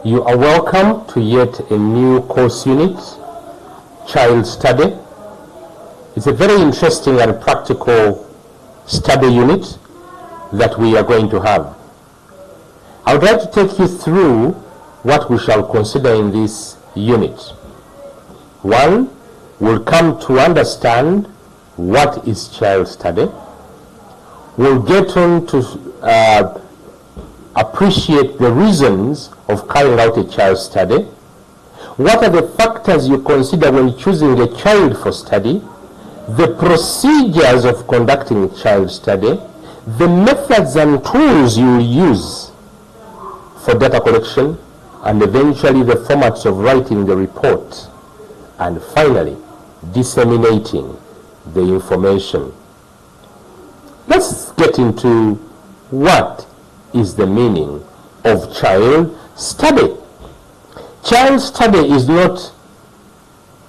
You are welcome to yet a new course unit, Child Study. It's a very interesting and practical study unit that we are going to have. I would like to take you through what we shall consider in this unit. One, we'll come to understand what is child study. We'll get on to appreciate the reasons of carrying out a child study. What are the factors you consider when choosing a child for study? The procedures of conducting a child study, the methods and tools you will use for data collection, and eventually the formats of writing the report, and finally disseminating the information. Let's get into what is the meaning of child study. Child study is not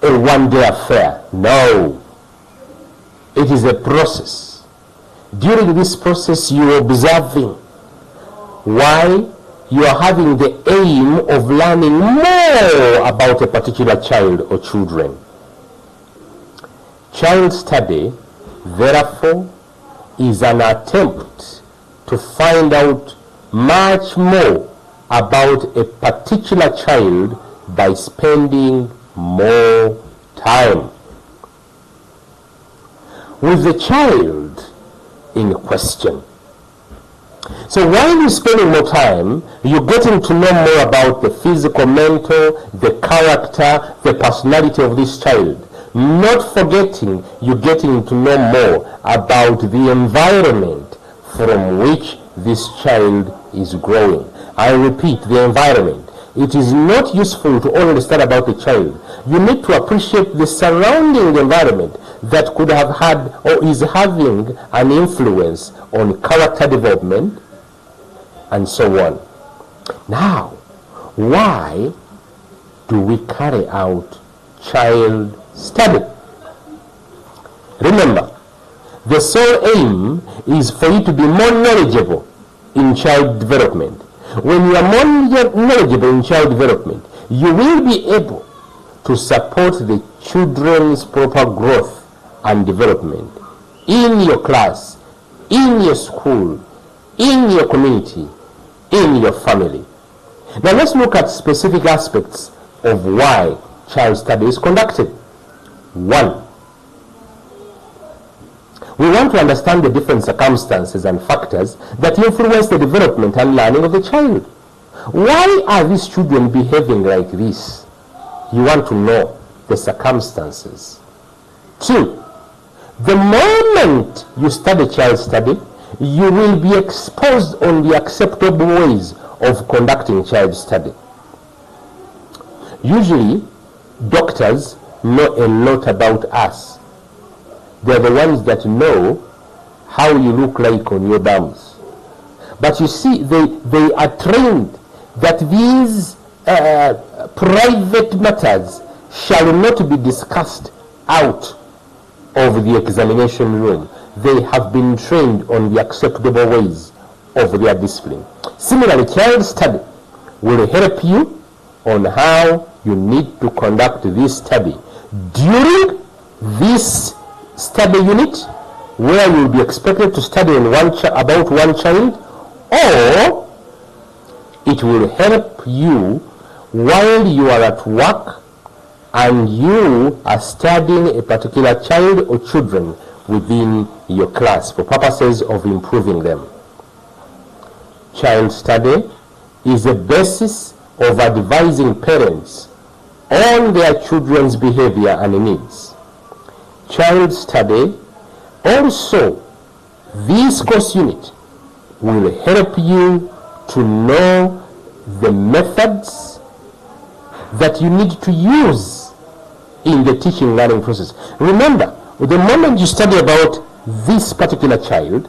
a one-day affair. No. It is a process. During this process, you are observing why you are having the aim of learning more about a particular child or children. Child study, therefore, is an attempt to find out much more about a particular child by spending more time with the child in question. So while you're spending more time, you're getting to know more about the physical, mental, the character, the personality of this child. Not forgetting, you're getting to know more about the environment from which this child is growing. I repeat, the environment. It is not useful to only study about the child. You need to appreciate the surrounding environment that could have had or is having an influence on character development and so on. Now, why do we carry out child study? Remember, the sole aim is for you to be more knowledgeable in child development. When you are more knowledgeable in child development, you will be able to support the children's proper growth and development in your class, in your school, in your community, in your family. Now let's look at specific aspects of why child study is conducted. One, we want to understand the different circumstances and factors that influence the development and learning of the child. Why are these children behaving like this? You want to know the circumstances. Two, the moment you study child study, you will be exposed on the acceptable ways of conducting child study. Usually, doctors know a lot about us. They're the ones that know how you look like on your thumbs. But you see, they are trained that these private matters shall not be discussed out of the examination room. They have been trained on the acceptable ways of their discipline. Similarly, child study will help you on how you need to conduct this study during this study unit, where you will be expected to study on about one child, or it will help you while you are at work and you are studying a particular child or children within your class for purposes of improving them. Child study is a basis of advising parents on their children's behavior and needs. Child study also, this course unit will help you to know the methods that you need to use in the teaching learning process. Remember, the moment you study about this particular child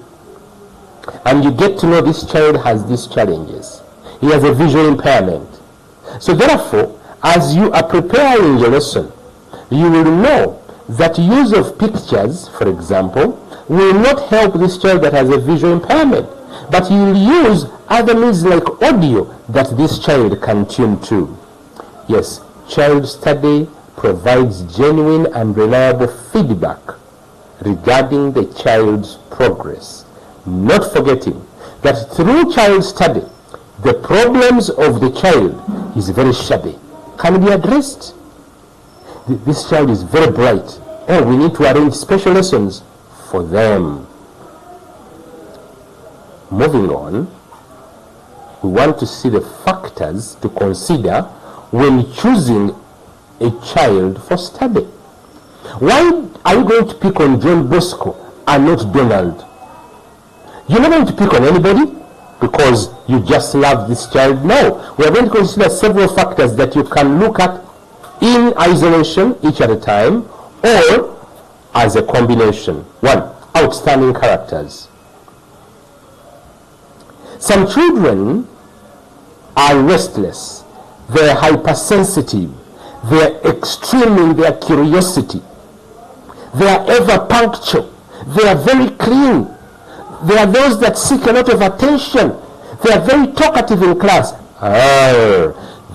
and you get to know this child has these challenges, he has a visual impairment. So therefore, as you are preparing your lesson, you will know that use of pictures, for example, will not help this child that has a visual impairment. But you'll use other means like audio that this child can tune to. Yes, child study provides genuine and reliable feedback regarding the child's progress, not forgetting that through child study, the problems of the child is very shabby, can be addressed. This child is very bright. Oh, we need to arrange special lessons for them. Moving on, we want to see the factors to consider when choosing a child for study. Why are you going to pick on John Bosco and not Donald? You're not going to pick on anybody because you just love this child. No, we are going to consider several factors that you can look at in isolation, each at a time, or as a combination. 1. Outstanding characters. Some children are restless, they're hypersensitive, they're extreme in their curiosity, they are ever punctual, they are very clean, they are those that seek a lot of attention, they are very talkative in class.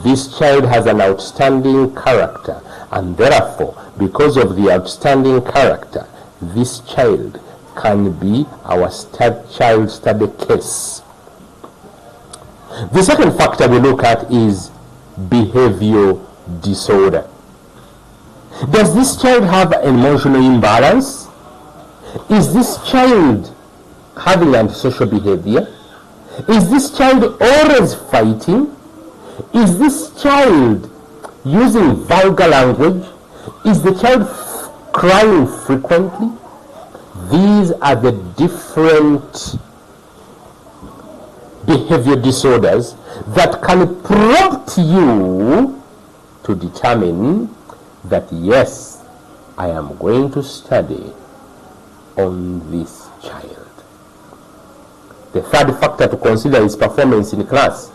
This child has an outstanding character, and therefore, because of the outstanding character, this child can be our child study case. The second factor we look at is behavior disorder. Does this child have emotional imbalance? Is this child having antisocial behavior? Is this child always fighting? Is this child using vulgar language? Is the child crying frequently? These are the different behavior disorders that can prompt you to determine that yes, I am going to study on this child. The third factor to consider is performance in class.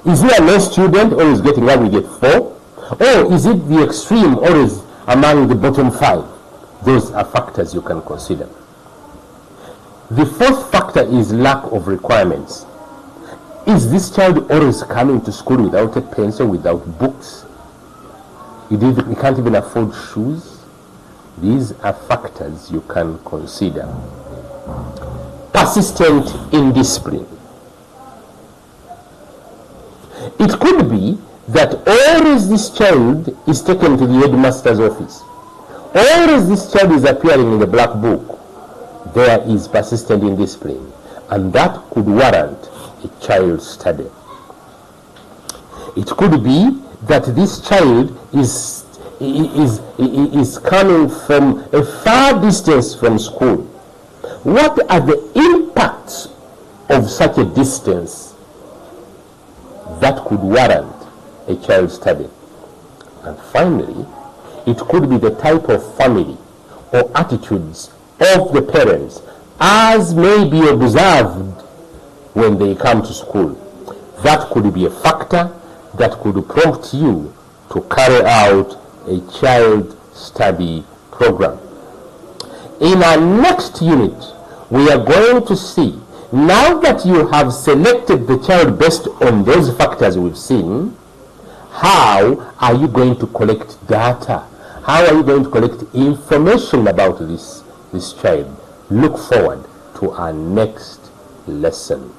Is he an A student, or is getting up with 4? Or is it the extreme, or is among the bottom 5? Those are factors you can consider. The fourth factor is lack of requirements. Is this child always coming to school without a pencil, without books? He can't even afford shoes? These are factors you can consider. Persistent indiscipline. It could be that always this child is taken to the headmaster's office. Always this child is appearing in the black book. There is persistent indiscipline, and that could warrant a child study. It could be that this child is coming from a far distance from school. What are the impacts of such a distance that could warrant a child study? And finally, it could be the type of family or attitudes of the parents as may be observed when they come to school. That could be a factor that could prompt you to carry out a child study program. In our next unit, we are going to see, now that you have selected the child based on those factors we've seen, how are you going to collect data? How are you going to collect information about this child? Look forward to our next lesson.